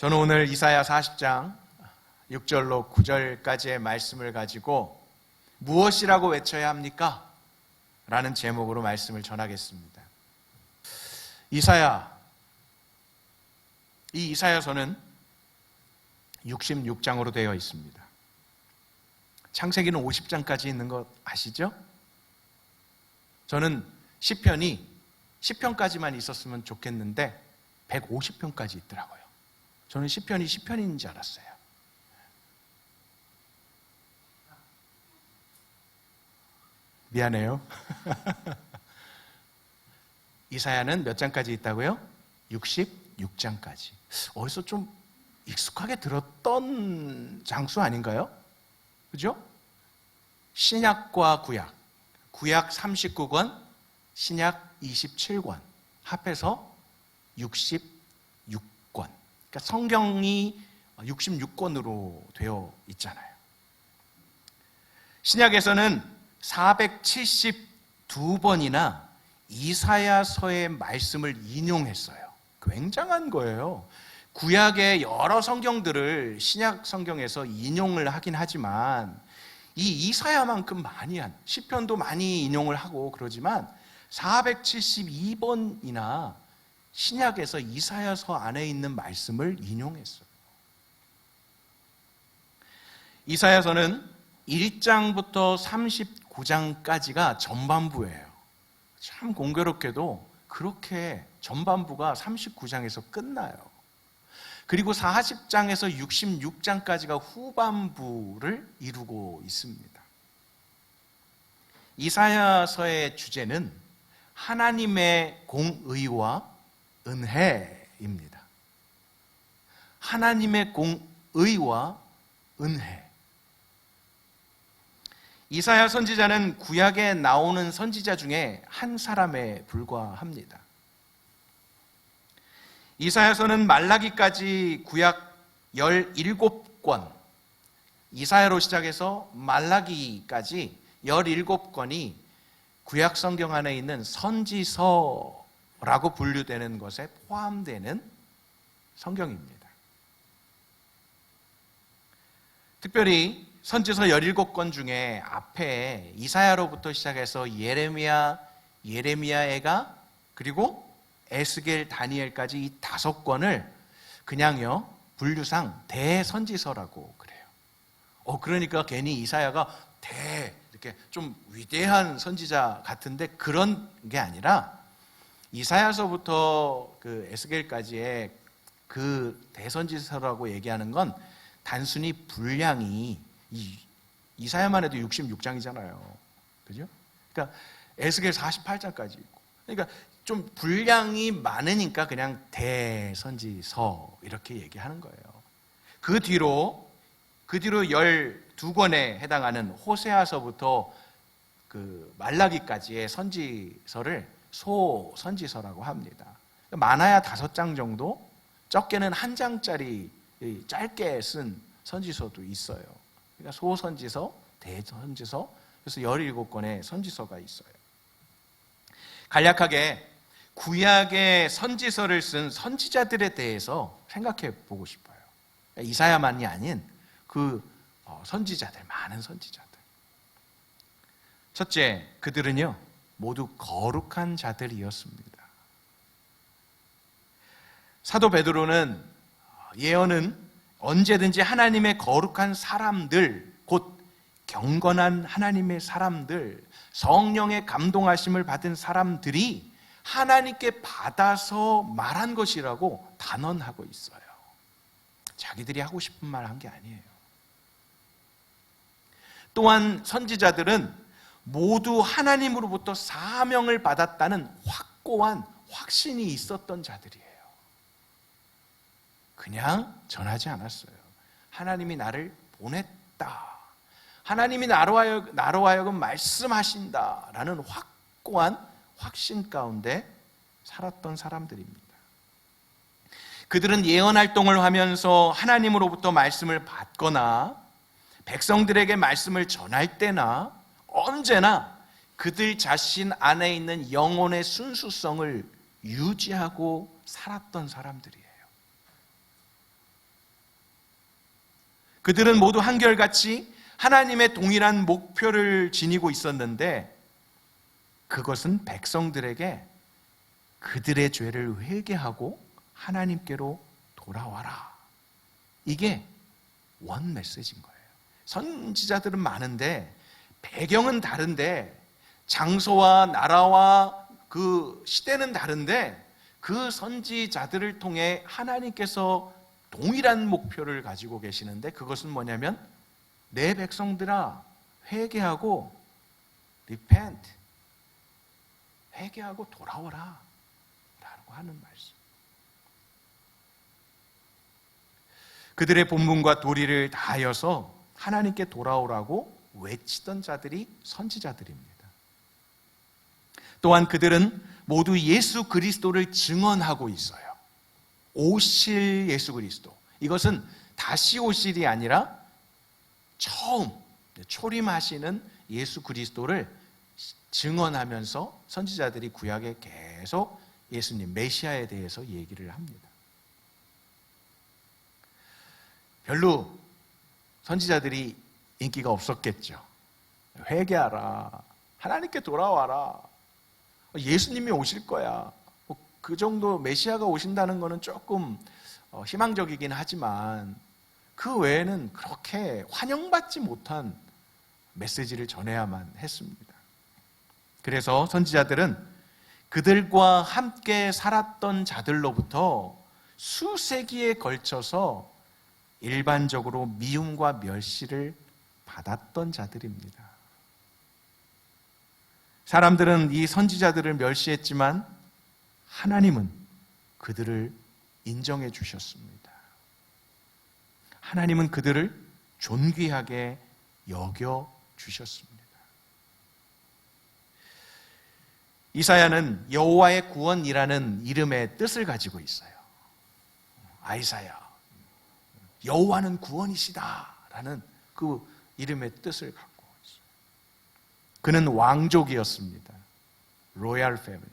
저는 오늘 이사야 40장 6절로 9절까지의 말씀을 가지고 무엇이라고 외쳐야 합니까? 라는 제목으로 말씀을 전하겠습니다. 이 이사야서는 66장으로 되어 있습니다. 창세기는 50장까지 있는 거 아시죠? 저는 시편이 10편까지만 있었으면 좋겠는데 150편까지 있더라고요. 저는 시편이 시편인 줄 알았어요. 미안해요. 이사야는 몇 장까지 있다고요? 66장까지. 어디서 좀 익숙하게 들었던 장수 아닌가요? 그죠? 신약과 구약 39권, 신약 27권, 합해서 66권. 그러니까 성경이 66권으로 되어 있잖아요. 신약에서는 472번이나 이사야서의 말씀을 인용했어요. 굉장한 거예요. 구약의 여러 성경들을 신약 성경에서 인용을 하긴 하지만 이 이사야만큼 많이 시편도 많이 인용을 하고 그러지만 472번이나 신약에서 이사야서 안에 있는 말씀을 인용했어요. 이사야서는 1장부터 39장까지가 전반부예요. 참 공교롭게도 그렇게 전반부가 39장에서 끝나요. 그리고 40장에서 66장까지가 후반부를 이루고 있습니다. 이사야서의 주제는 하나님의 공의와 은혜입니다. 하나님의 공의와 은혜. 이사야 선지자는 구약에 나오는 선지자 중에 한 사람에 불과합니다. 이사야서는 말라기까지 구약 17권, 이사야로 시작해서 말라기까지 17권이 구약 성경 안에 있는 선지서라고 분류되는 것에 포함되는 성경입니다. 특별히 선지서 17권 중에 앞에 이사야로부터 시작해서 예레미야에가 그리고 에스겔, 다니엘까지 이 5권을 그냥요 분류상 대선지서라고 그래요. 그러니까 괜히 이사야가 이렇게 좀 위대한 선지자 같은데 그런 게 아니라 이사야서부터 그 에스겔까지의 그 대선지서라고 얘기하는 건 단순히 분량이 이사야만 해도 66장이잖아요. 그죠? 그러니까 에스겔 48장까지 있고. 그러니까 좀 분량이 많으니까 그냥 대선지서 이렇게 얘기하는 거예요. 그 뒤로 12권에 해당하는 호세아서부터 그 말라기까지의 선지서를 소선지서라고 합니다. 많아야 5장 정도, 적게는 1장짜리 짧게 쓴 선지서도 있어요. 그러니까 소선지서, 대선지서, 그래서 17권의 선지서가 있어요. 간략하게 구약의 선지서를 쓴 선지자들에 대해서 생각해 보고 싶어요. 이사야만이 아닌 그 선지자들, 많은 선지자들. 첫째, 그들은요 모두 거룩한 자들이었습니다. 사도 베드로는 예언은 언제든지 하나님의 거룩한 사람들, 곧 경건한 하나님의 사람들, 성령의 감동하심을 받은 사람들이 하나님께 받아서 말한 것이라고 단언하고 있어요. 자기들이 하고 싶은 말 한 게 아니에요. 또한 선지자들은 모두 하나님으로부터 사명을 받았다는 확고한 확신이 있었던 자들이에요. 그냥 전하지 않았어요. 하나님이 나를 보냈다. 하나님이 나로 하여금 말씀하신다라는 확고한 확신 가운데 살았던 사람들입니다. 그들은 예언 활동을 하면서 하나님으로부터 말씀을 받거나 백성들에게 말씀을 전할 때나 언제나 그들 자신 안에 있는 영혼의 순수성을 유지하고 살았던 사람들이에요. 그들은 모두 한결같이 하나님의 동일한 목표를 지니고 있었는데 그것은 백성들에게 그들의 죄를 회개하고 하나님께로 돌아와라. 이게 원 메시지인 거예요. 선지자들은 많은데 배경은 다른데 장소와 나라와 그 시대는 다른데 그 선지자들을 통해 하나님께서 동일한 목표를 가지고 계시는데 그것은 뭐냐면 내 백성들아 회개하고 repent 회개하고 돌아오라 라고 하는 말씀. 그들의 본분과 도리를 다하여서 하나님께 돌아오라고 외치던 자들이 선지자들입니다. 또한 그들은 모두 예수 그리스도를 증언하고 있어요. 오실 예수 그리스도. 이것은 다시 오실이 아니라 처음 초림하시는 예수 그리스도를 증언하면서 선지자들이 구약에 계속 예수님 메시아에 대해서 얘기를 합니다. 별로 선지자들이 인기가 없었겠죠. 회개하라, 하나님께 돌아와라, 예수님이 오실 거야. 그 정도 메시아가 오신다는 것은 조금 희망적이긴 하지만 그 외에는 그렇게 환영받지 못한 메시지를 전해야만 했습니다. 그래서 선지자들은 그들과 함께 살았던 자들로부터 수세기에 걸쳐서 일반적으로 미움과 멸시를 받았던 자들입니다. 사람들은 이 선지자들을 멸시했지만 하나님은 그들을 인정해 주셨습니다. 하나님은 그들을 존귀하게 여겨 주셨습니다. 이사야는 여호와의 구원이라는 이름의 뜻을 가지고 있어요. 아이사야, 여호와는 구원이시다라는 그 이름의 뜻을 갖고 있어요. 그는 왕족이었습니다. 로얄 패밀리.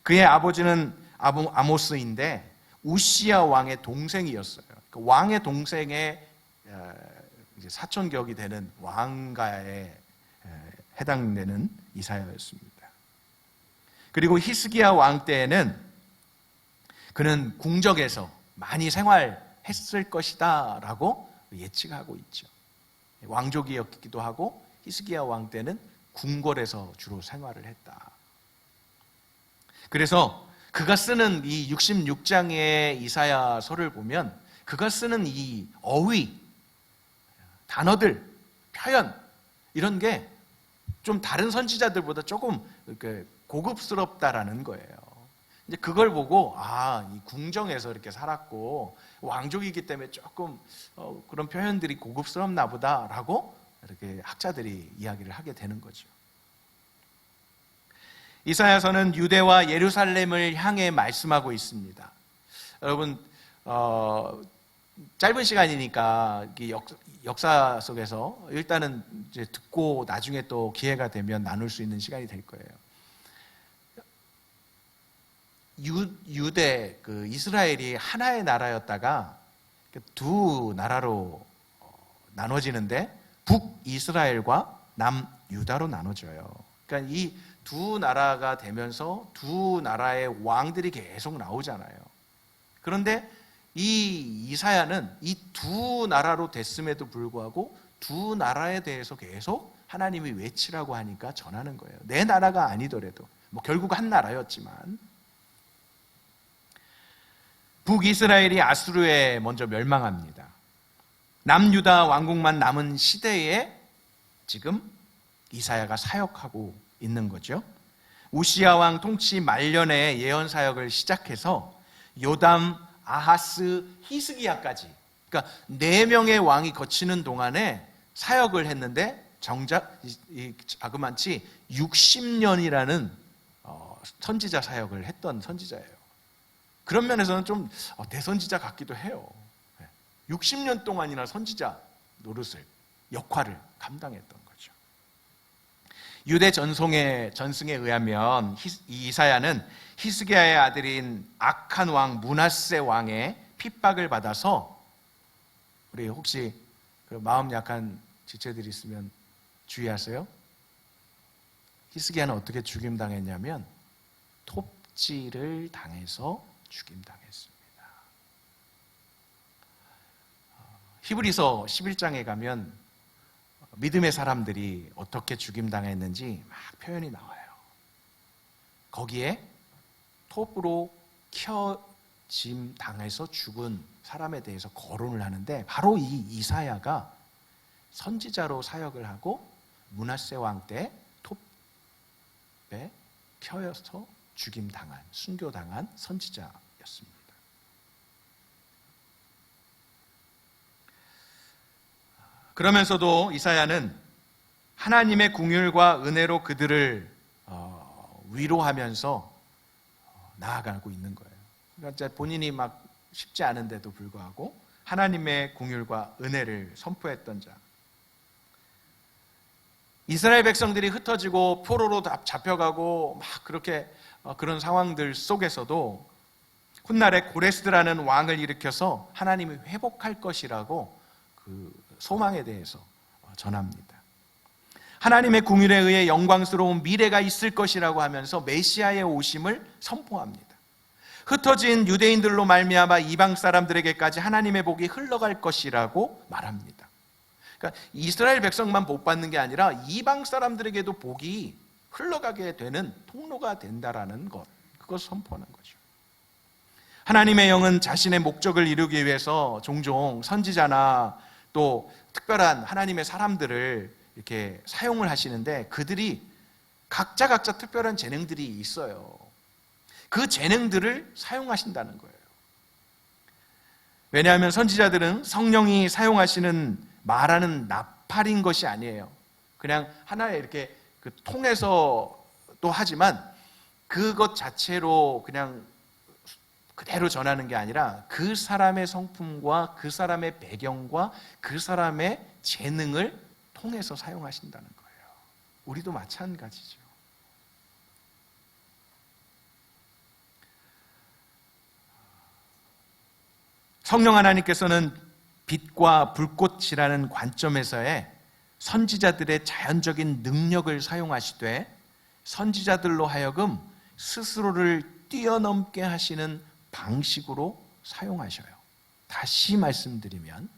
그의 아버지는 아모스인데 우시야 왕의 동생이었어요. 그 왕의 동생의 사촌격이 되는 왕가에 해당되는 이사야였습니다. 그리고 히스기야 왕 때에는 그는 궁정에서 많이 생활했을 것이다 라고 예측하고 있죠. 왕족이었기도 하고 히스기야 왕 때는 궁궐에서 주로 생활을 했다. 그래서 그가 쓰는 이 66장의 이사야서를 보면 그가 쓰는 이 어휘, 단어들, 표현 이런 게 좀 다른 선지자들보다 조금 고급스럽다라는 거예요. 이제 그걸 보고 이 궁정에서 이렇게 살았고 왕족이기 때문에 조금 그런 표현들이 고급스럽나 보다라고 이렇게 학자들이 이야기를 하게 되는 거죠. 이사야서는 유대와 예루살렘을 향해 말씀하고 있습니다. 여러분 짧은 시간이니까 역사 속에서 일단은 이제 듣고 나중에 또 기회가 되면 나눌 수 있는 시간이 될 거예요. 유대 이스라엘이 하나의 나라였다가 두 나라로 나눠지는데 북이스라엘과 남유다로 나눠져요. 그러니까 이 두 나라가 되면서 두 나라의 왕들이 계속 나오잖아요. 그런데 이 이사야는 이 두 나라로 됐음에도 불구하고 두 나라에 대해서 계속 하나님이 외치라고 하니까 전하는 거예요. 내 나라가 아니더라도 결국 한 나라였지만 북이스라엘이 아수르에 먼저 멸망합니다. 남유다 왕국만 남은 시대에 지금 이사야가 사역하고 있는 거죠. 우시야 왕 통치 말년에 예언 사역을 시작해서 요담, 아하스, 히스기야까지, 그러니까 4명의 왕이 거치는 동안에 사역을 했는데 정작 자그마치 60년이라는 선지자 사역을 했던 선지자예요. 그런 면에서는 좀 대선지자 같기도 해요. 60년 동안이나 선지자 노릇을, 역할을 감당했던 거죠. 유대 전승에 의하면 이사야는 히스기야의 아들인 악한 왕 므낫세 왕의 핍박을 받아서 우리 혹시 그 마음 약한 지체들이 있으면 주의하세요. 히스기야는 어떻게 죽임당했냐면 톱질을 당해서 죽임당했습니다. 히브리서 11장에 가면 믿음의 사람들이 어떻게 죽임당했는지 막 표현이 나와요. 거기에 톱으로 켜짐 당해서 죽은 사람에 대해서 거론을 하는데, 바로 이 이사야가 선지자로 사역을 하고 므낫세 왕 때 톱에 켜여서 죽임당한, 순교당한 선지자였습니다. 그러면서도 이사야는 하나님의 긍휼과 은혜로 그들을 위로하면서 나아가고 있는 거예요. 그러니까 본인이 막 쉽지 않은데도 불구하고 하나님의 긍휼과 은혜를 선포했던 자. 이스라엘 백성들이 흩어지고 포로로 잡혀가고 막 그렇게 그런 상황들 속에서도 훗날에 고레스라는 왕을 일으켜서 하나님이 회복할 것이라고 그 소망에 대해서 전합니다. 하나님의 긍휼에 의해 영광스러운 미래가 있을 것이라고 하면서 메시아의 오심을 선포합니다. 흩어진 유대인들로 말미암아 이방 사람들에게까지 하나님의 복이 흘러갈 것이라고 말합니다. 그러니까 이스라엘 백성만 복 받는 게 아니라 이방 사람들에게도 복이 흘러가게 되는 통로가 된다라는 것, 그걸 선포하는 거죠. 하나님의 영은 자신의 목적을 이루기 위해서 종종 선지자나 또 특별한 하나님의 사람들을 이렇게 사용을 하시는데, 그들이 각자 특별한 재능들이 있어요. 그 재능들을 사용하신다는 거예요. 왜냐하면 선지자들은 성령이 사용하시는 말하는 나팔인 것이 아니에요. 그냥 하나의 이렇게 그 통해서 또 하지만 그것 자체로 그냥 그대로 전하는 게 아니라 그 사람의 성품과 그 사람의 배경과 그 사람의 재능을 통해서 사용하신다는 거예요. 우리도 마찬가지죠. 성령 하나님께서는 빛과 불꽃이라는 관점에서의 선지자들의 자연적인 능력을 사용하시되, 선지자들로 하여금 스스로를 뛰어넘게 하시는 방식으로 사용하셔요. 다시 말씀드리면,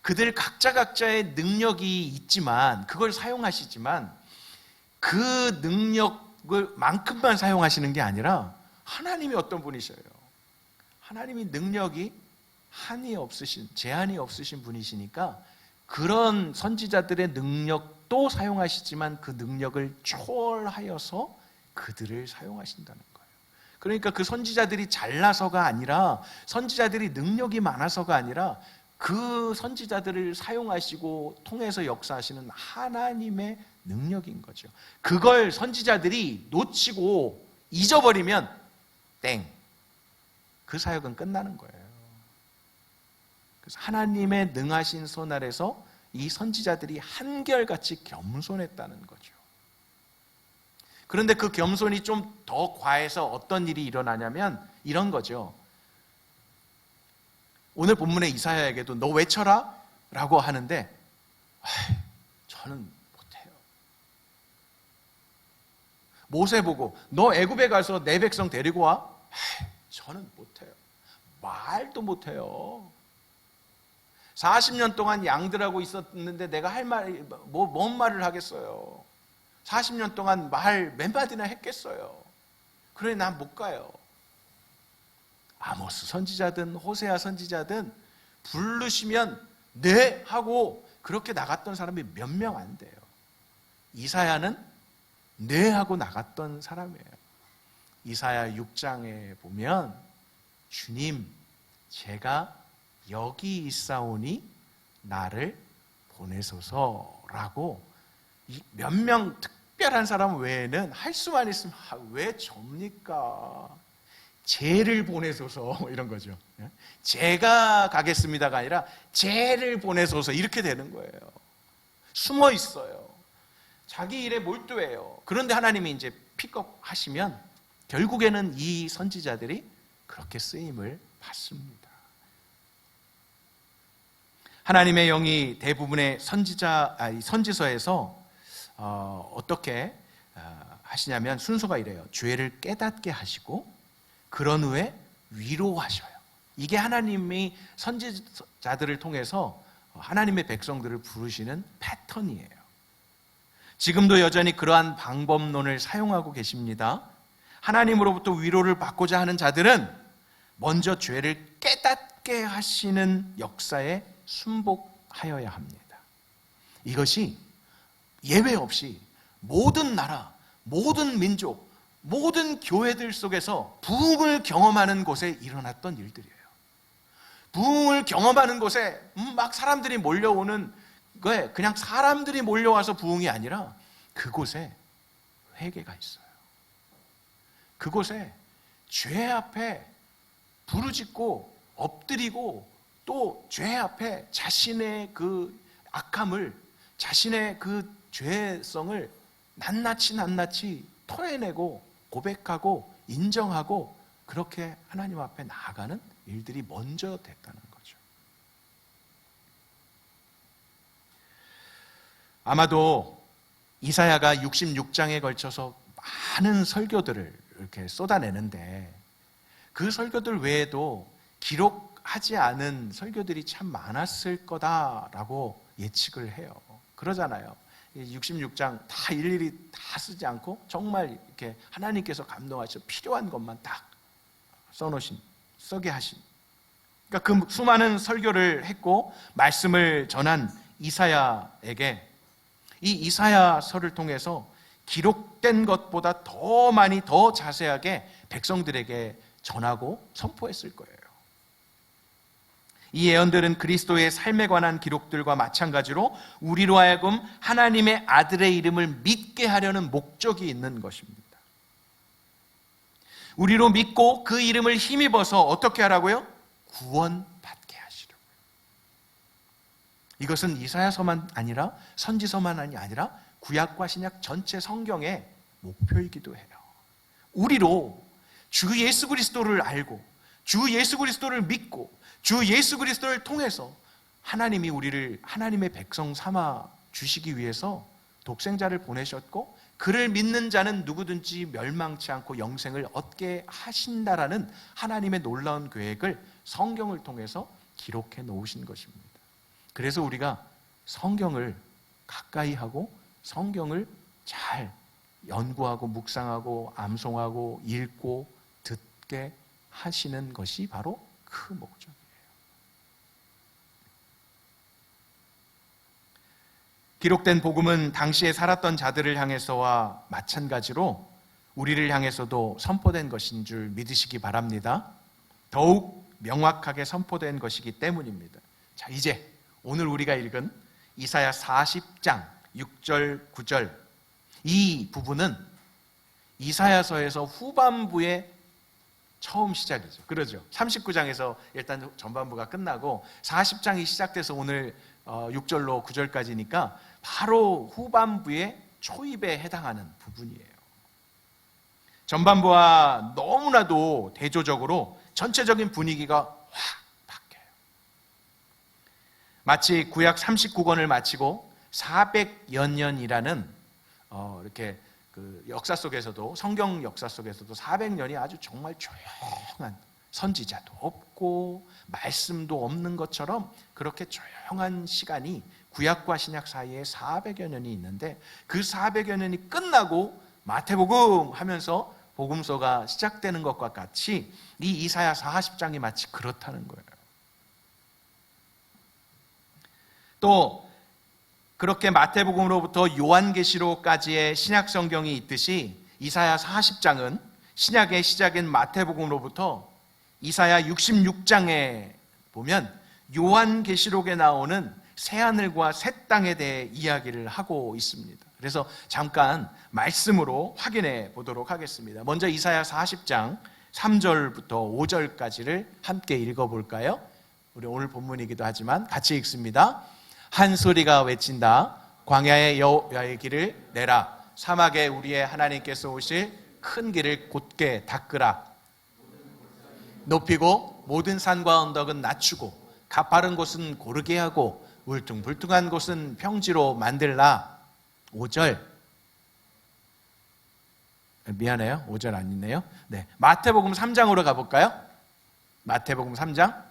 그들 각자의 능력이 있지만 그걸 사용하시지만 그 능력을 만큼만 사용하시는 게 아니라 하나님이 어떤 분이셔요. 하나님이 능력이 제한이 없으신 분이시니까 그런 선지자들의 능력도 사용하시지만 그 능력을 초월하여서 그들을 사용하신다는 거예요. 그러니까 그 선지자들이 잘나서가 아니라, 선지자들이 능력이 많아서가 아니라 그 선지자들을 사용하시고 통해서 역사하시는 하나님의 능력인 거죠. 그걸 선지자들이 놓치고 잊어버리면 땡! 그 사역은 끝나는 거예요. 그래서 하나님의 능하신 손 아래서 이 선지자들이 한결같이 겸손했다는 거죠. 그런데 그 겸손이 좀 더 과해서 어떤 일이 일어나냐면 이런 거죠. 오늘 본문의 이사야에게도 너 외쳐라 라고 하는데, 저는 못해요. 모세 보고 너 애굽에 가서 내 백성 데리고 와. 저는 못해요. 말도 못해요. 40년 동안 양들하고 있었는데 내가 할 말이 뭔 말을 하겠어요. 40년 동안 말 몇 마디나 했겠어요. 그래 난 못 가요. 아모스 선지자든 호세아 선지자든 부르시면 네 하고 그렇게 나갔던 사람이 몇 명 안 돼요. 이사야는 네 하고 나갔던 사람이에요. 이사야 6장에 보면 주님, 제가 여기 있사오니 나를 보내소서라고 몇 명 특별한 사람 외에는 할 수만 있으면 왜 접니까? 쟤를 보내소서 이런 거죠. 제가 가겠습니다가 아니라 쟤를 보내소서 이렇게 되는 거예요. 숨어 있어요. 자기 일에 몰두해요. 그런데 하나님이 이제 픽업하시면 결국에는 이 선지자들이 그렇게 쓰임을 받습니다. 하나님의 영이 대부분의 선지서에서 어떻게 하시냐면 순서가 이래요. 죄를 깨닫게 하시고 그런 후에 위로하셔요. 이게 하나님이 선지자들을 통해서 하나님의 백성들을 부르시는 패턴이에요. 지금도 여전히 그러한 방법론을 사용하고 계십니다. 하나님으로부터 위로를 받고자 하는 자들은 먼저 죄를 깨닫게 하시는 역사에 순복하여야 합니다. 이것이 예외 없이 모든 나라, 모든 민족, 모든 교회들 속에서 부흥을 경험하는 곳에 일어났던 일들이에요. 부흥을 경험하는 곳에 막 사람들이 몰려오는 거에 그냥 사람들이 몰려와서 부흥이 아니라 그곳에 회개가 있어요. 그곳에 죄 앞에 부르짖고 엎드리고 또 죄 앞에 자신의 그 악함을, 자신의 그 죄성을 낱낱이 토해내고 고백하고 인정하고 그렇게 하나님 앞에 나아가는 일들이 먼저 됐다는 거죠. 아마도 이사야가 66장에 걸쳐서 많은 설교들을 이렇게 쏟아내는데 그 설교들 외에도 기록하지 않은 설교들이 참 많았을 거다라고 예측을 해요. 그러잖아요. 66장 다 일일이 다 쓰지 않고 정말 이렇게 하나님께서 감동하셔 필요한 것만 딱 써게 하신. 그러니까 그 수많은 설교를 했고 말씀을 전한 이사야에게 이 이사야서를 통해서 기록된 것보다 더 많이 더 자세하게 백성들에게 전하고 선포했을 거예요. 이 예언들은 그리스도의 삶에 관한 기록들과 마찬가지로 우리로 하여금 하나님의 아들의 이름을 믿게 하려는 목적이 있는 것입니다. 우리로 믿고 그 이름을 힘입어서 어떻게 하라고요? 구원받게 하시려고요. 이것은 이사야서만 아니라 선지서만이 아니라 구약과 신약 전체 성경의 목표이기도 해요. 우리로 주 예수 그리스도를 알고 주 예수 그리스도를 믿고 주 예수 그리스도를 통해서 하나님이 우리를 하나님의 백성 삼아 주시기 위해서 독생자를 보내셨고 그를 믿는 자는 누구든지 멸망치 않고 영생을 얻게 하신다라는 하나님의 놀라운 계획을 성경을 통해서 기록해 놓으신 것입니다. 그래서 우리가 성경을 가까이 하고 성경을 잘 연구하고 묵상하고 암송하고 읽고 듣게 하시는 것이 바로 그 목적이에요. 기록된 복음은 당시에 살았던 자들을 향해서와 마찬가지로 우리를 향해서도 선포된 것인 줄 믿으시기 바랍니다. 더욱 명확하게 선포된 것이기 때문입니다. 자, 이제 오늘 우리가 읽은 이사야 40장 6절 9절 이 부분은 이사야서에서 후반부에 처음 시작이죠. 그러죠. 39장에서 일단 전반부가 끝나고 40장이 시작돼서 오늘 6절로 9절까지니까 바로 후반부의 초입에 해당하는 부분이에요. 전반부와 너무나도 대조적으로 전체적인 분위기가 확 바뀌어요. 마치 구약 39권을 마치고 400여 년이라는 이렇게 그 역사 속에서도 성경 역사 속에서도 400년이 아주 정말 조용한 선지자도 없고 말씀도 없는 것처럼 그렇게 조용한 시간이 구약과 신약 사이에 400여 년이 있는데 그 400여 년이 끝나고 마태복음 하면서 복음서가 시작되는 것과 같이 이 이사야 40장이 마치 그렇다는 거예요. 또 그렇게 마태복음으로부터 요한계시록까지의 신약 성경이 있듯이 이사야 40장은 신약의 시작인 마태복음으로부터 이사야 66장에 보면 요한계시록에 나오는 새하늘과 새 땅에 대해 이야기를 하고 있습니다. 그래서 잠깐 말씀으로 확인해 보도록 하겠습니다. 먼저 이사야 40장 3절부터 5절까지를 함께 읽어볼까요? 우리 오늘 본문이기도 하지만 같이 읽습니다. 한 소리가 외친다. 광야에 여호와의 길을 내라. 사막에 우리의 하나님께서 오실 큰 길을 곧게 닦으라. 높이고 모든 산과 언덕은 낮추고 가파른 곳은 고르게 하고 울퉁불퉁한 곳은 평지로 만들라. 5절. 미안해요. 5절 아니네요. 네, 마태복음 3장으로 가볼까요? 마태복음 3장.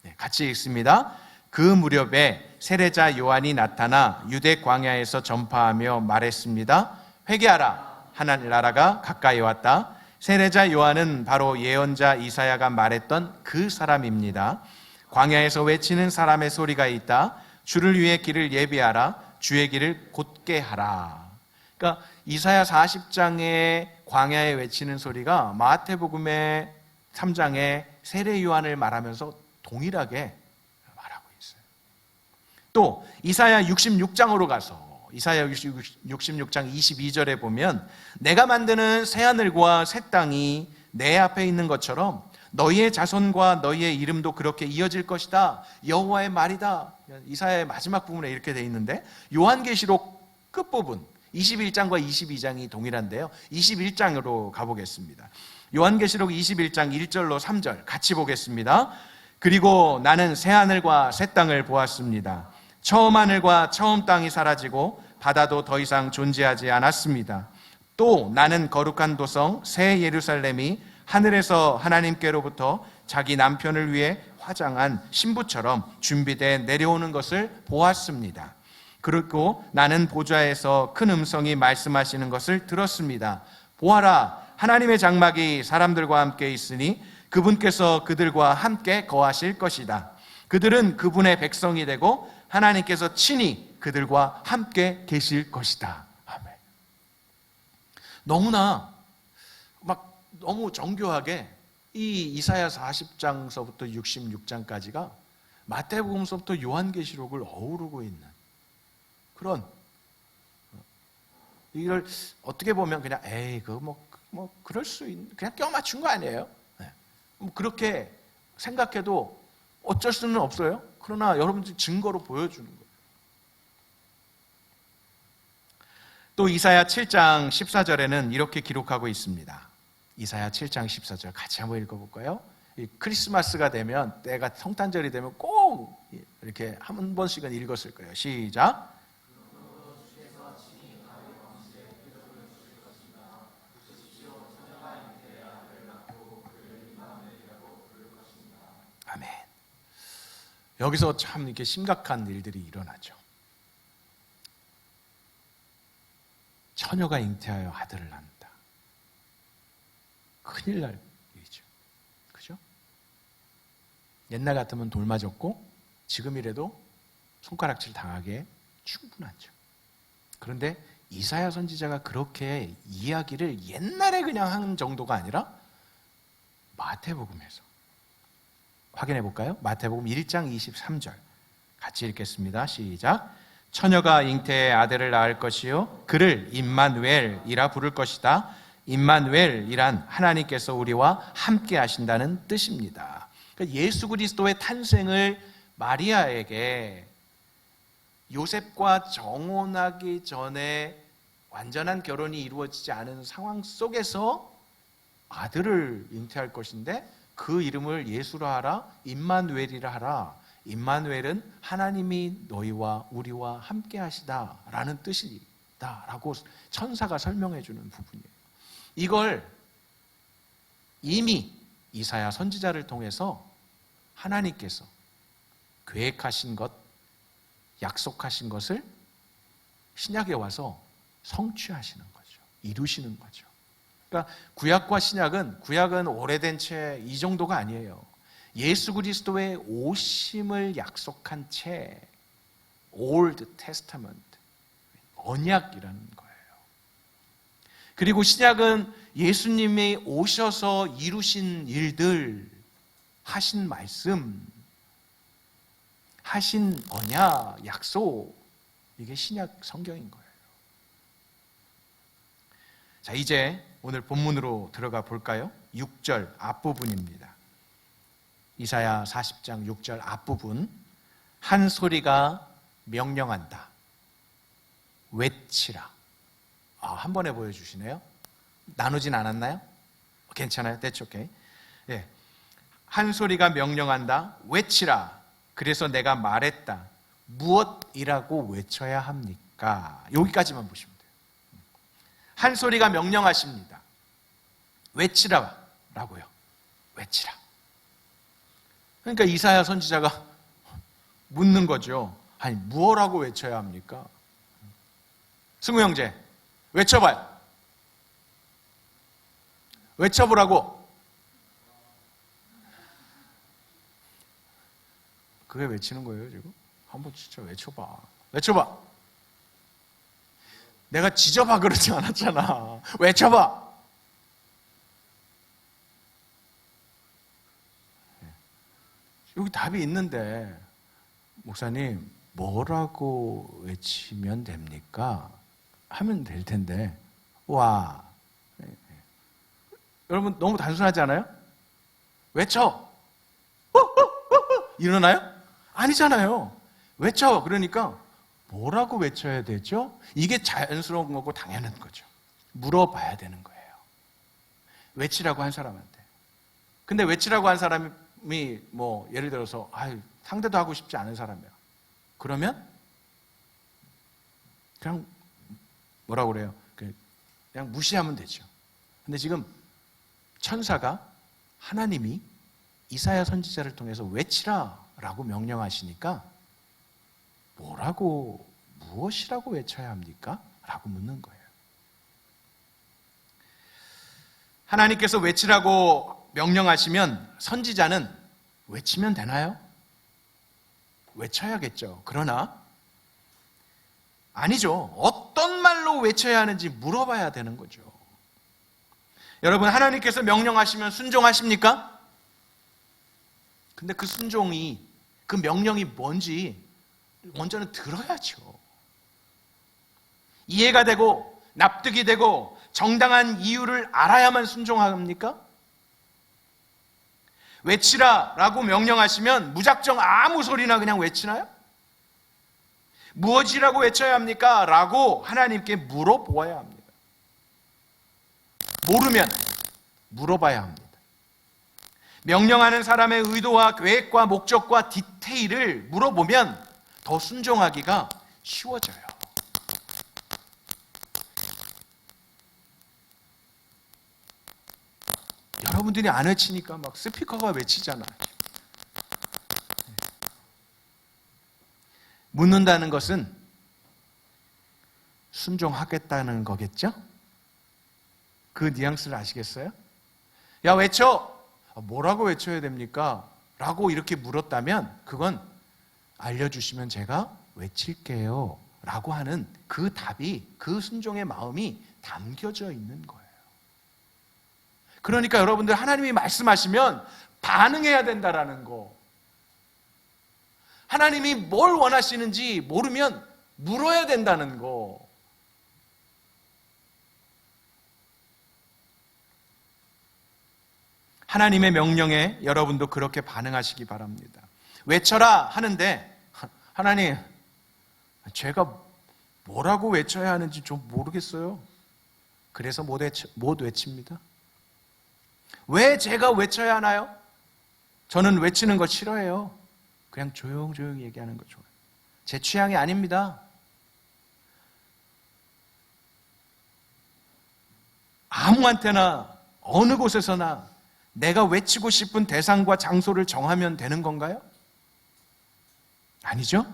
네, 같이 읽습니다. 그 무렵에 세례자 요한이 나타나 유대 광야에서 전파하며 말했습니다. 회개하라. 하나님 나라가 가까이 왔다. 세례자 요한은 바로 예언자 이사야가 말했던 그 사람입니다. 광야에서 외치는 사람의 소리가 있다. 주를 위해 길을 예비하라. 주의 길을 곧게 하라. 그러니까 이사야 40장의 광야에 외치는 소리가 마태복음의 3장의 세례 요한을 말하면서 동일하게 말하고 있어요. 또 이사야 66장으로 가서 이사야 66장 22절에 보면 내가 만드는 새하늘과 새 땅이 내 앞에 있는 것처럼 너희의 자손과 너희의 이름도 그렇게 이어질 것이다. 여호와의 말이다. 이사야의 마지막 부분에 이렇게 돼 있는데 요한계시록 끝부분 21장과 22장이 동일한데요. 21장으로 가보겠습니다. 요한계시록 21장 1절로 3절 같이 보겠습니다. 그리고 나는 새하늘과 새 땅을 보았습니다. 처음 하늘과 처음 땅이 사라지고 바다도 더 이상 존재하지 않았습니다. 또 나는 거룩한 도성 새 예루살렘이 하늘에서 하나님께로부터 자기 남편을 위해 화장한 신부처럼 준비되어 내려오는 것을 보았습니다. 그리고 나는 보좌에서 큰 음성이 말씀하시는 것을 들었습니다. 보아라, 하나님의 장막이 사람들과 함께 있으니 그분께서 그들과 함께 거하실 것이다. 그들은 그분의 백성이 되고 하나님께서 친히 그들과 함께 계실 것이다. 아멘. 너무 정교하게 이 이사야 40장서부터 66장까지가 마태복음서부터 요한계시록을 어우르고 있는 그런, 이걸 어떻게 보면 그냥 그거 그럴 수 있는, 그냥 껴맞춘 거 아니에요? 네. 그렇게 생각해도 어쩔 수는 없어요. 그러나 여러분들 증거로 보여주는 거예요. 또 이사야 7장 14절에는 이렇게 기록하고 있습니다. 이사야 7장 14절 같이 한번 읽어볼까요? 크리스마스가 되면, 때가 성탄절이 되면 꼭 이렇게 한 번씩은 읽었을 거예요. 시작. 아멘. 여기서 참 이렇게 심각한 일들이 일어나죠. 처녀가 잉태하여 아들을 낳는다. 큰일 날 일이죠. 그죠? 옛날 같으면 돌 맞았고 지금이라도 손가락질 당하기에 충분하죠. 그런데 이사야 선지자가 그렇게 이야기를 옛날에 그냥 한 정도가 아니라 마태복음에서 확인해 볼까요? 마태복음 1장 23절 같이 읽겠습니다. 시작. 처녀가 잉태의 아들을 낳을 것이요 그를 임마누엘이라 부를 것이다. 임마누엘이란 하나님께서 우리와 함께 하신다는 뜻입니다. 그러니까 예수 그리스도의 탄생을 마리아에게 요셉과 정혼하기 전에 완전한 결혼이 이루어지지 않은 상황 속에서 아들을 잉태할 것인데 그 이름을 예수라 하라, 임마누엘이라 하라. 임마누엘은 하나님이 너희와 우리와 함께 하시다라는 뜻이다라고 천사가 설명해 주는 부분이에요. 이걸 이미 이사야 선지자를 통해서 하나님께서 계획하신 것, 약속하신 것을 신약에 와서 성취하시는 거죠. 이루시는 거죠. 그러니까 구약과 신약은, 구약은 오래된 채 이 정도가 아니에요. 예수 그리스도의 오심을 약속한 채 Old Testament, 언약이라는 거예요. 그리고 신약은 예수님이 오셔서 이루신 일들, 하신 말씀, 하신 언약, 약속, 이게 신약 성경인 거예요. 자, 이제 오늘 본문으로 들어가 볼까요? 6절 앞부분입니다. 이사야 40장 6절 앞부분. 한 소리가 명령한다. 외치라. 한 번에 보여주시네요. 나누진 않았나요? 괜찮아요. That's okay. 예. 한 소리가 명령한다. 외치라. 그래서 내가 말했다. 무엇이라고 외쳐야 합니까? 여기까지만 보시면 돼요. 한 소리가 명령하십니다. 외치라라고요. 외치라. 그러니까 이사야 선지자가 묻는 거죠. 아니, 무엇라고 외쳐야 합니까? 승우 형제, 외쳐봐요. 외쳐보라고. 그게 외치는 거예요, 지금? 한번 진짜 외쳐봐. 외쳐봐. 내가 지져봐 그러지 않았잖아. 외쳐봐. 여기 답이 있는데, 목사님, 뭐라고 외치면 됩니까? 하면 될 텐데, 와. 여러분, 너무 단순하지 않아요? 외쳐! 일어나요? 아니잖아요. 외쳐. 그러니까, 뭐라고 외쳐야 되죠? 이게 자연스러운 거고 당연한 거죠. 물어봐야 되는 거예요. 외치라고 한 사람한테. 근데 외치라고 한 사람이 예를 들어서 상대도 하고 싶지 않은 사람이야. 그러면 그냥 뭐라고 그래요? 그냥 무시하면 되죠. 근데 지금 천사가 하나님이 이사야 선지자를 통해서 외치라라고 명령하시니까 무엇이라고 외쳐야 합니까? 라고 묻는 거예요. 하나님께서 외치라고 명령하시면 선지자는 외치면 되나요? 외쳐야겠죠. 그러나 아니죠. 어떤 말로 외쳐야 하는지 물어봐야 되는 거죠. 여러분, 하나님께서 명령하시면 순종하십니까? 근데 그 순종이, 그 명령이 뭔지 먼저는 들어야죠. 이해가 되고 납득이 되고 정당한 이유를 알아야만 순종합니까? 외치라라고 명령하시면 무작정 아무 소리나 그냥 외치나요? 무엇이라고 외쳐야 합니까? 라고 하나님께 물어보아야 합니다. 모르면 물어봐야 합니다. 명령하는 사람의 의도와 계획과 목적과 디테일을 물어보면 더 순종하기가 쉬워져요. 여러분들이 안 외치니까 막 스피커가 외치잖아요. 묻는다는 것은 순종하겠다는 거겠죠? 그 뉘앙스를 아시겠어요? 야, 외쳐! 뭐라고 외쳐야 됩니까? 라고 이렇게 물었다면 그건 알려주시면 제가 외칠게요 라고 하는 그 답이, 그 순종의 마음이 담겨져 있는 거예요. 그러니까 여러분들, 하나님이 말씀하시면 반응해야 된다라는 거. 하나님이 뭘 원하시는지 모르면 물어야 된다는 거. 하나님의 명령에 여러분도 그렇게 반응하시기 바랍니다. 외쳐라 하는데, 하나님, 제가 뭐라고 외쳐야 하는지 좀 모르겠어요. 그래서 못 외칩니다. 왜 제가 외쳐야 하나요? 저는 외치는 거 싫어해요. 그냥 조용조용히 얘기하는 거 좋아요. 제 취향이 아닙니다. 아무한테나 어느 곳에서나 내가 외치고 싶은 대상과 장소를 정하면 되는 건가요? 아니죠.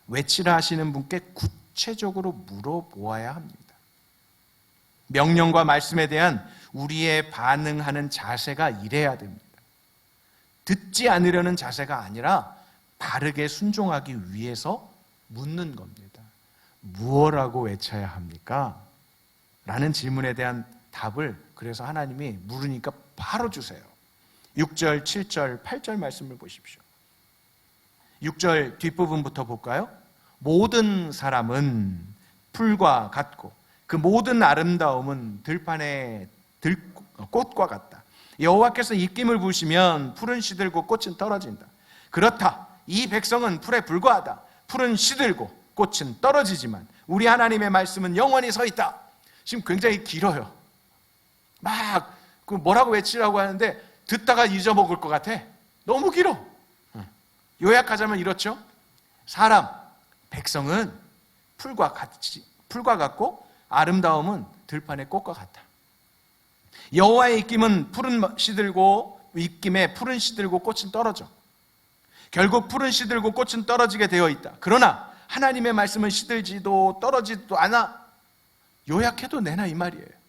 외치라 하시는 분께 구체적으로 물어보아야 합니다. 명령과 말씀에 대한 우리의 반응하는 자세가 이래야 됩니다. 듣지 않으려는 자세가 아니라 바르게 순종하기 위해서 묻는 겁니다. 무엇라고 외쳐야 합니까? 라는 질문에 대한 답을 그래서 하나님이 물으니까 바로 주세요. 6절, 7절, 8절 말씀을 보십시오. 6절 뒷부분부터 볼까요? 모든 사람은 풀과 같고 그 모든 아름다움은 들판의 꽃과 같다. 여호와께서 입김을 부으시면 풀은 시들고 꽃은 떨어진다. 그렇다. 이 백성은 풀에 불과하다. 풀은 시들고 꽃은 떨어지지만 우리 하나님의 말씀은 영원히 서 있다. 지금 굉장히 길어요. 막 뭐라고 외치라고 하는데 듣다가 잊어먹을 것 같아. 너무 길어. 요약하자면 이렇죠. 사람, 백성은 풀과 같고 아름다움은 들판의 꽃과 같다. 여호와의 입김은 입김에 푸른 씨들고 꽃은 떨어져. 결국 푸른 씨들고 꽃은 떨어지게 되어 있다. 그러나 하나님의 말씀은 시들지도 떨어지지도 않아. 요약해도 내나 이 말이에요.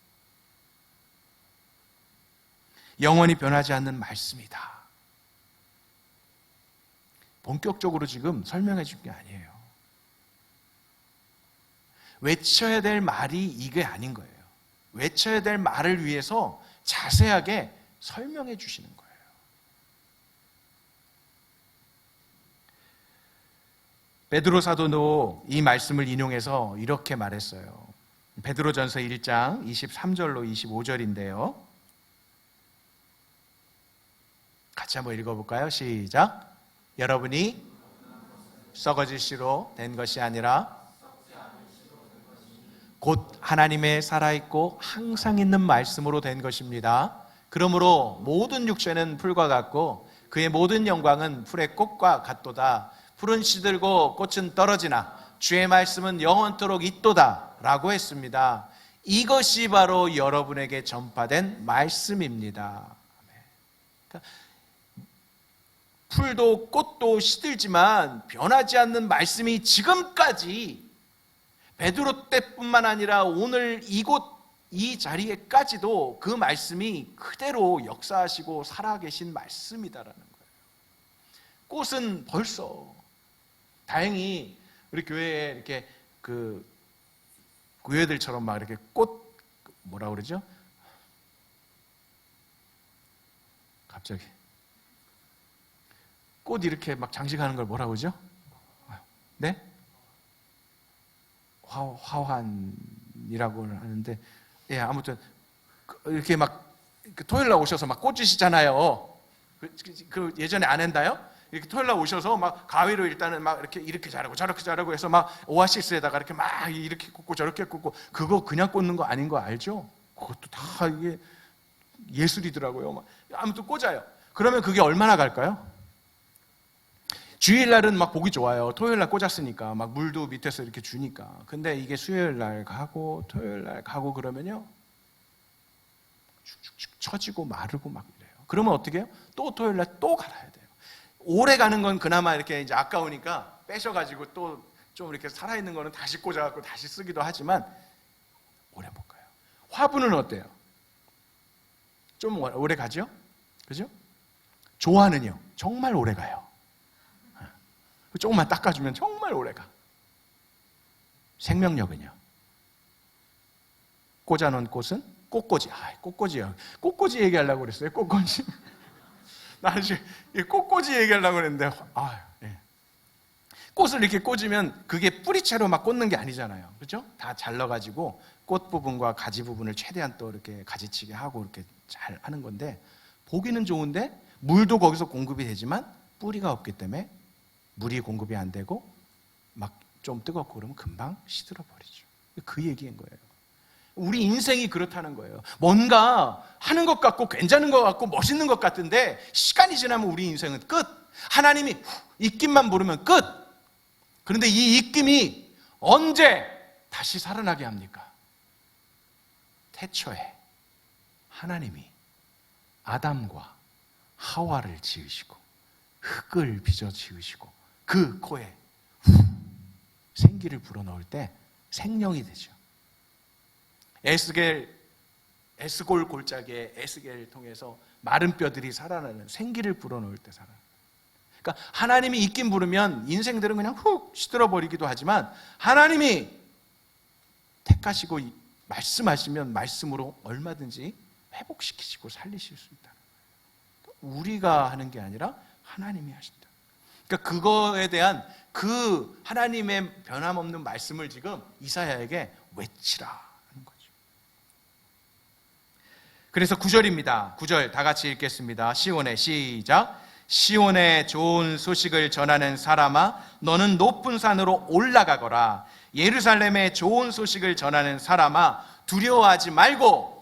영원히 변하지 않는 말씀이다. 본격적으로 지금 설명해 준 게 아니에요. 외쳐야 될 말이 이게 아닌 거예요. 외쳐야 될 말을 위해서 자세하게 설명해 주시는 거예요. 베드로 사도도 이 말씀을 인용해서 이렇게 말했어요. 베드로전서 1장 23절로 25절인데요. 같이 한번 읽어볼까요? 시작. 여러분이 썩어질 씨로 된 것이 아니라 곧 하나님의 살아있고 항상 있는 말씀으로 된 것입니다. 그러므로 모든 육체는 풀과 같고 그의 모든 영광은 풀의 꽃과 같도다. 푸른 씨들고 꽃은 떨어지나 주의 말씀은 영원토록 있도다 라고 했습니다. 이것이 바로 여러분에게 전파된 말씀입니다. 그러니까 풀도 꽃도 시들지만 변하지 않는 말씀이 지금까지 베드로 때뿐만 아니라 오늘 이 자리에까지도 그 말씀이 그대로 역사하시고 살아계신 말씀이다라는 거예요. 꽃은 벌써 다행히 우리 교회에 이렇게 그 교회들처럼 막 이렇게 꽃 뭐라 그러죠? 갑자기 꽃 이렇게 막 장식하는 걸 뭐라 그러죠? 네? 화환이라고 하는데, 예, 아무튼 이렇게 막 토요일날 오셔서 막 꽂으시잖아요. 그 예전에 안 했나요? 이렇게 토요일날 오셔서 막 가위로 일단은 막 이렇게 자르고 저렇게 자르고 해서 막 오아시스에다가 이렇게 막 이렇게 꽂고 저렇게 꽂고, 그거 그냥 꽂는 거 아닌 거 알죠? 그것도 다 이게 예술이더라고요. 아무튼 꽂아요. 그러면 그게 얼마나 갈까요? 주일날은 막 보기 좋아요. 토요일날 꽂았으니까 막 물도 밑에서 이렇게 주니까. 근데 이게 수요일날 가고 토요일날 가고 그러면요, 축축축 처지고 마르고 막 이래요. 그러면 어떻게 해요? 또 토요일날 또 갈아야 돼요. 오래 가는 건 그나마 이렇게 이제 아까우니까 빼셔가지고 또 좀 이렇게 살아있는 거는 다시 꽂아갖고 다시 쓰기도 하지만 오래 못 가요. 화분은 어때요? 좀 오래 가죠? 그죠? 조화는요, 정말 오래 가요. 조금만 닦아주면 정말 오래 가. 생명력은요? 꽂아놓은 꽃은? 꽃꽂이. 꽃꽂이요. 꽃꽂이 얘기하려고 그랬어요. 꽃꽂이. 나 지금 꽃꽂이 얘기하려고 그랬는데, 예. 꽃을 이렇게 꽂으면 그게 뿌리채로 막 꽂는 게 아니잖아요. 그렇죠? 다 잘라가지고 꽃 부분과 가지 부분을 최대한 또 이렇게 가지치게 하고 이렇게 잘 하는 건데, 보기는 좋은데 물도 거기서 공급이 되지만 뿌리가 없기 때문에 물이 공급이 안 되고 막 좀 뜨겁고 그러면 금방 시들어 버리죠. 그 얘기인 거예요. 우리 인생이 그렇다는 거예요. 뭔가 하는 것 같고 괜찮은 것 같고 멋있는 것 같은데 시간이 지나면 우리 인생은 끝. 하나님이 입김만 부르면 끝. 그런데 이 입김이 언제 다시 살아나게 합니까? 태초에 하나님이 아담과 하와를 지으시고 흙을 빚어 지으시고 그 코에 생기를 불어넣을 때 생명이 되죠. 에스골 골짜기에 에스겔을 통해서 마른 뼈들이 살아나는, 생기를 불어넣을 때 살아나는. 그러니까 하나님이 입김 부르면 인생들은 그냥 훅 시들어 버리기도 하지만 하나님이 택하시고 말씀하시면 말씀으로 얼마든지 회복시키시고 살리실 수 있다. 우리가 하는 게 아니라 하나님이 하신다. 그러니까 그거에 대한 그 하나님의 변함없는 말씀을 지금 이사야에게 외치라 하는 거죠. 그래서 9절입니다. 9절 다 같이 읽겠습니다. 시온에, 시작. 시온에 좋은 소식을 전하는 사람아, 너는 높은 산으로 올라가거라. 예루살렘에 좋은 소식을 전하는 사람아, 두려워하지 말고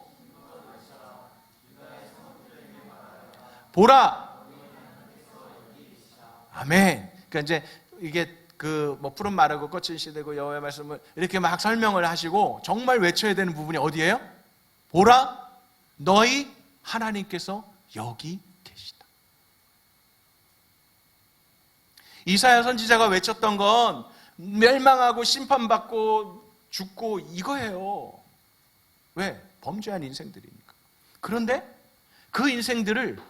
보라. 아멘. 그러니까 이제 이게 그 뭐 푸른 마르고 꽃은 시들고 여호와의 말씀을 이렇게 막 설명을 하시고 정말 외쳐야 되는 부분이 어디예요? 보라, 너희 하나님께서 여기 계시다. 이사야 선지자가 외쳤던 건 멸망하고 심판받고 죽고 이거예요. 왜? 범죄한 인생들이니까. 그런데 그 인생들을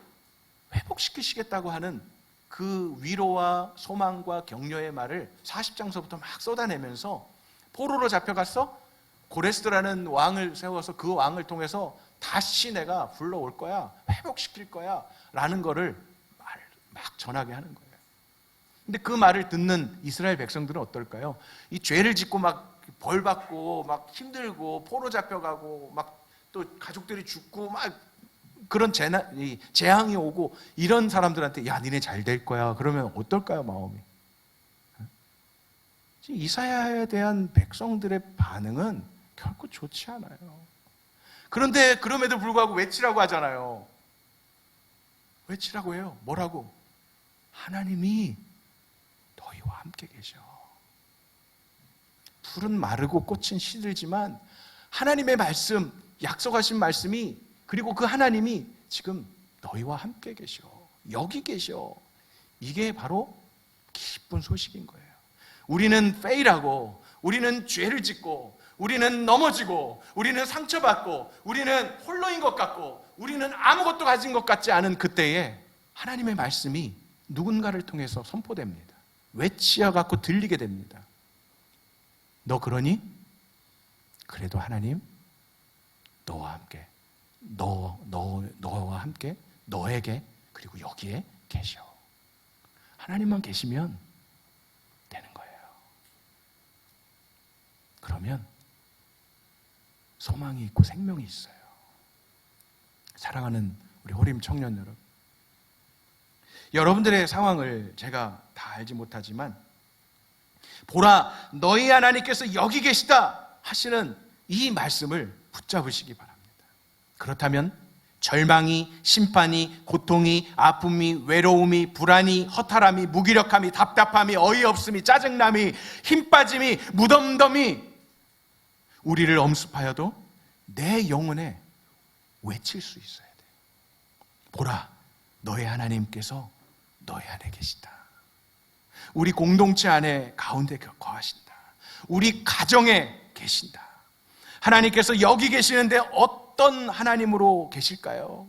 회복시키시겠다고 하는 그 위로와 소망과 격려의 말을 40장서부터 막 쏟아내면서 포로로 잡혀갔어? 고레스라는 왕을 세워서 그 왕을 통해서 다시 내가 불러올 거야, 회복시킬 거야 라는 거를 막 전하게 하는 거예요. 근데 그 말을 듣는 이스라엘 백성들은 어떨까요? 이 죄를 짓고 막 벌 받고 막 힘들고 포로 잡혀가고 막 또 가족들이 죽고 막 그런 재앙이 오고 이런 사람들한테 야 니네 잘 될 거야 그러면 어떨까요 마음이? 이사야에 대한 백성들의 반응은 결코 좋지 않아요. 그런데 그럼에도 불구하고 외치라고 하잖아요. 외치라고 해요. 뭐라고? 하나님이 너희와 함께 계셔. 풀은 마르고 꽃은 시들지만 하나님의 말씀, 약속하신 말씀이 그리고 그 하나님이 지금 너희와 함께 계셔. 여기 계셔. 이게 바로 기쁜 소식인 거예요. 우리는 페일하고 우리는 죄를 짓고 우리는 넘어지고 우리는 상처받고 우리는 홀로인 것 같고 우리는 아무것도 가진 것 같지 않은 그때에 하나님의 말씀이 누군가를 통해서 선포됩니다. 외치어 갖고 들리게 됩니다. 너 그러니? 그래도 하나님 너와 함께 너와 함께 너에게 그리고 여기에 계셔. 하나님만 계시면 되는 거예요. 그러면 소망이 있고 생명이 있어요. 사랑하는 우리 호림 청년 여러분, 여러분들의 상황을 제가 다 알지 못하지만 보라 너희 하나님께서 여기 계시다 하시는 이 말씀을 붙잡으시기 바랍니다. 그렇다면 절망이, 심판이, 고통이, 아픔이, 외로움이, 불안이, 허탈함이, 무기력함이, 답답함이, 어이없음이, 짜증남이, 힘빠짐이, 무덤덤이 우리를 엄습하여도 내 영혼에 외칠 수 있어야 돼요. 보라 너의 하나님께서 너의 안에 계시다. 우리 공동체 안에 가운데 거하신다. 우리 가정에 계신다. 하나님께서 여기 계시는데 어떤 하나님으로 계실까요?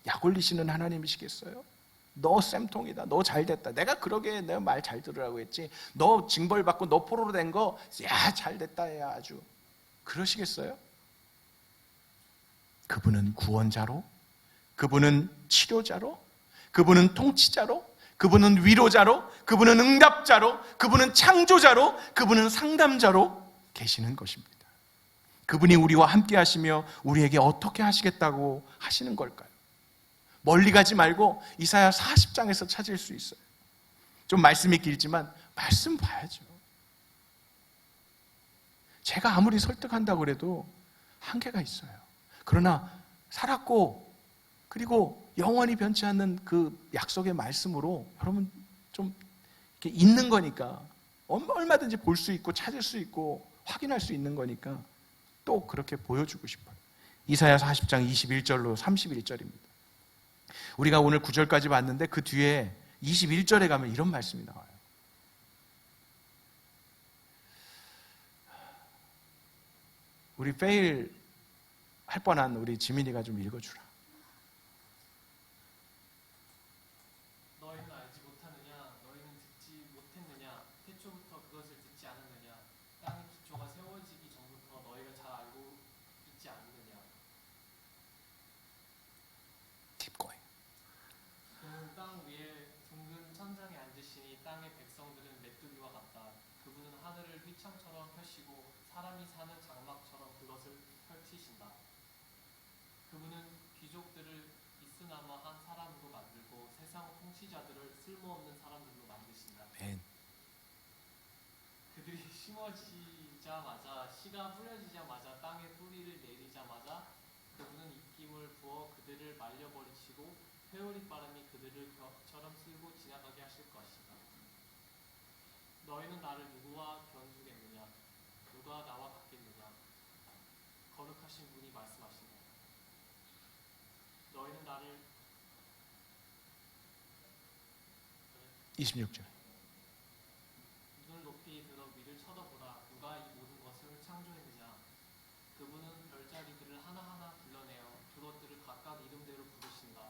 약 올리시는 하나님이시겠어요? 너 쌤통이다. 너 잘됐다. 내가 그러게 내 말 잘 들으라고 했지. 너 징벌받고 너 포로로 된 거 야 잘됐다 야 아주. 그러시겠어요? 그분은 구원자로, 그분은 치료자로, 그분은 통치자로, 그분은 위로자로, 그분은 응답자로, 그분은 창조자로, 그분은 상담자로 계시는 것입니다. 그분이 우리와 함께 하시며 우리에게 어떻게 하시겠다고 하시는 걸까요? 멀리 가지 말고 이사야 40장에서 찾을 수 있어요. 좀 말씀이 길지만 말씀 봐야죠. 제가 아무리 설득한다고 그래도 한계가 있어요. 그러나 살았고 그리고 영원히 변치 않는 그 약속의 말씀으로 여러분 좀 이렇게 있는 거니까 얼마든지 볼 수 있고 찾을 수 있고 확인할 수 있는 거니까 또 그렇게 보여주고 싶어요. 이사야 40장 21절로 31절입니다. 우리가 오늘 9절까지 봤는데 그 뒤에 21절에 가면 이런 말씀이 나와요. 우리 페일 할 뻔한 우리 지민이가 좀 읽어주라. 너희는 알지 못하느냐? 너희는 듣지 못했느냐? 태초부터 그것을 듣지 않았느냐? 땅의 기초가 세워지기 전부터 너희가 잘 알고 있지 않느냐? Keep going. 그는 땅 위에 둥근 천장에 앉으시니 땅의 백성들은 메뚜기와 같다. 그분은 하늘을 휘창처럼 펴시고 사람이 사는 장막처럼 그것을 펼치신다. 그분은 귀족들을 있으나마 한 사람으로 만들고 세상 통치자들을 쓸모없는 사람들로 만드신다. 네. 그들이 심어지자마자 씨가 뿌려지자마자 땅에 뿌리를 내리자마자 그분은 입김을 부어 그들을 말려버리시고 회오리 바람이 그들을 벽처럼 쓸고 지나가게 하실 것이다. 너희는 나를 누구와 견주겠느냐? 누가 나와 같겠느냐? 거룩하신 분이 말씀하신다. 너희는 나를 26절. 눈을 높이 들어 위를 쳐다보라. 누가 이 모든 것을 창조했느냐? 그분은 별자리들을 하나하나 불러내어 그것들을 각각 이름대로 부르신다.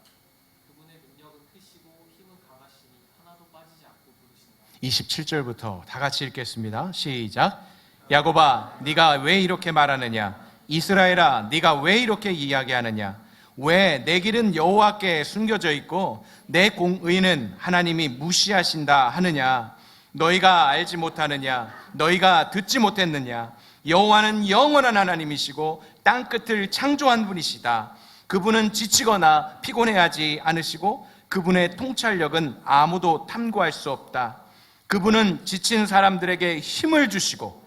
그분의 능력은 크시고 힘은 강하시니 하나도 빠지지 않고 부르신다. 27절부터 다 같이 읽겠습니다. 시작. 야곱아, 네가 왜 이렇게 말하느냐? 이스라엘아, 네가 왜 이렇게 이야기하느냐? 왜 내 길은 여호와께 숨겨져 있고 내 공의는 하나님이 무시하신다 하느냐? 너희가 알지 못하느냐? 너희가 듣지 못했느냐? 여호와는 영원한 하나님이시고 땅 끝을 창조한 분이시다. 그분은 지치거나 피곤해하지 않으시고 그분의 통찰력은 아무도 탐구할 수 없다. 그분은 지친 사람들에게 힘을 주시고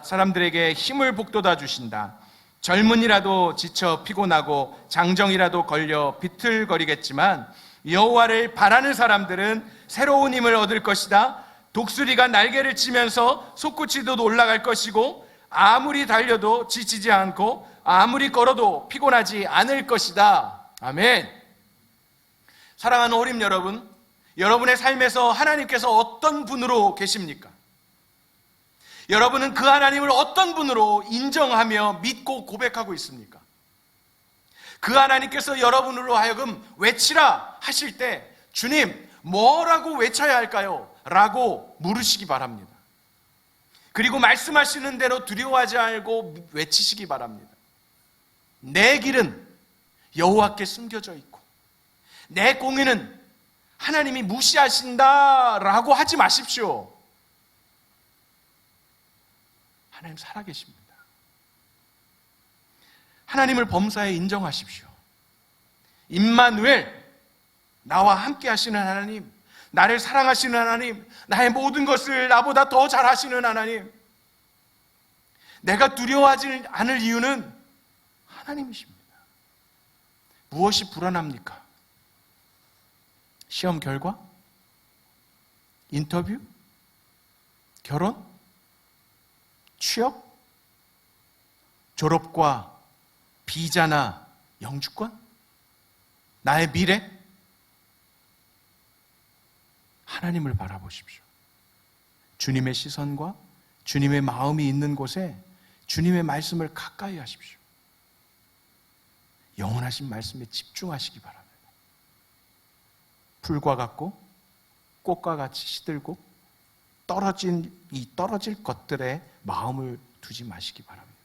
사람들에게 힘을 북돋아 주신다. 젊은이라도 지쳐 피곤하고 장정이라도 걸려 비틀거리겠지만 여호와를 바라는 사람들은 새로운 힘을 얻을 것이다. 독수리가 날개를 치면서 솟구치듯 올라갈 것이고 아무리 달려도 지치지 않고 아무리 걸어도 피곤하지 않을 것이다. 아멘. 사랑하는 어린 여러분, 여러분의 삶에서 하나님께서 어떤 분으로 계십니까? 여러분은 그 하나님을 어떤 분으로 인정하며 믿고 고백하고 있습니까? 그 하나님께서 여러분으로 하여금 외치라 하실 때 주님, 뭐라고 외쳐야 할까요? 라고 물으시기 바랍니다. 그리고 말씀하시는 대로 두려워하지 말고 외치시기 바랍니다. 내 길은 여호와께 숨겨져 있고 내 공의는 하나님이 무시하신다라고 하지 마십시오. 하나님 살아계십니다. 하나님을 범사에 인정하십시오. 임마누엘, 나와 함께 하시는 하나님, 나를 사랑하시는 하나님, 나의 모든 것을 나보다 더 잘하시는 하나님, 내가 두려워하지 않을 이유는 하나님이십니다. 무엇이 불안합니까? 시험 결과? 인터뷰? 결혼? 취업? 졸업과 비자나 영주권? 나의 미래? 하나님을 바라보십시오. 주님의 시선과 주님의 마음이 있는 곳에 주님의 말씀을 가까이 하십시오. 영원하신 말씀에 집중하시기 바랍니다. 풀과 같고 꽃과 같이 시들고 떨어질 것들에 마음을 두지 마시기 바랍니다.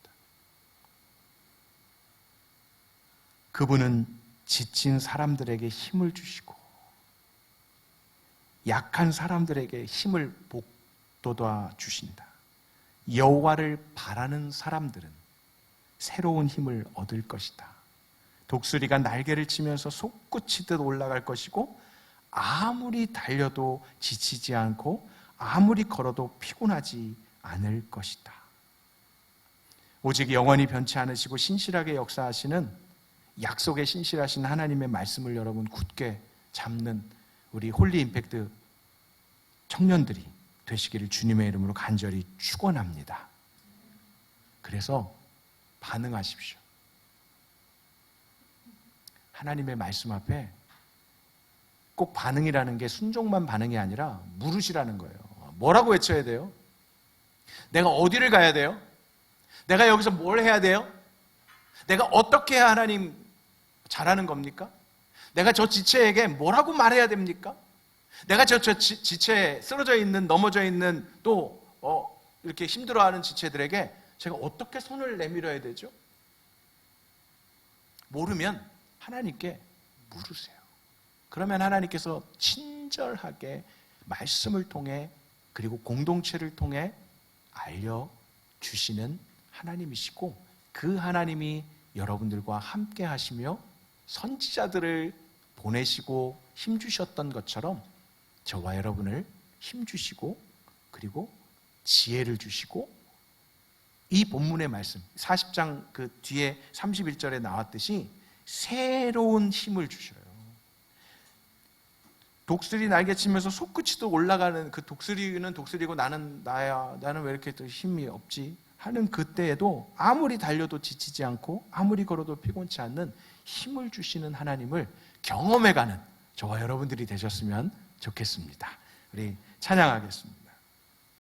그분은 지친 사람들에게 힘을 주시고 약한 사람들에게 힘을 북돋아 주신다. 여호와를 바라는 사람들은 새로운 힘을 얻을 것이다. 독수리가 날개를 치면서 솟구치듯 올라갈 것이고 아무리 달려도 지치지 않고 아무리 걸어도 피곤하지 않을 것이다. 오직 영원히 변치 않으시고 신실하게 역사하시는 약속에 신실하신 하나님의 말씀을 여러분 굳게 잡는 우리 홀리 임팩트 청년들이 되시기를 주님의 이름으로 간절히 축원합니다. 그래서 반응하십시오. 하나님의 말씀 앞에 꼭 반응이라는 게 순종만 반응이 아니라 물으시라는 거예요. 뭐라고 외쳐야 돼요? 내가 어디를 가야 돼요? 내가 여기서 뭘 해야 돼요? 내가 어떻게 해야 하나님 잘하는 겁니까? 내가 저 지체에게 뭐라고 말해야 됩니까? 내가 저 지체에 쓰러져 있는, 넘어져 있는 또 이렇게 힘들어하는 지체들에게 제가 어떻게 손을 내밀어야 되죠? 모르면 하나님께 물으세요. 그러면 하나님께서 친절하게 말씀을 통해 그리고 공동체를 통해 알려주시는 하나님이시고 그 하나님이 여러분들과 함께 하시며 선지자들을 보내시고 힘주셨던 것처럼 저와 여러분을 힘주시고 그리고 지혜를 주시고 이 본문의 말씀 40장 그 뒤에 31절에 나왔듯이 새로운 힘을 주셔요. 독수리 날개치면서 손끝이 또 올라가는 그 독수리는 독수리고 나는 나야, 나는 왜 이렇게 또 힘이 없지 하는 그때에도 아무리 달려도 지치지 않고 아무리 걸어도 피곤치 않는 힘을 주시는 하나님을 경험해가는 저와 여러분들이 되셨으면 좋겠습니다. 우리 찬양하겠습니다.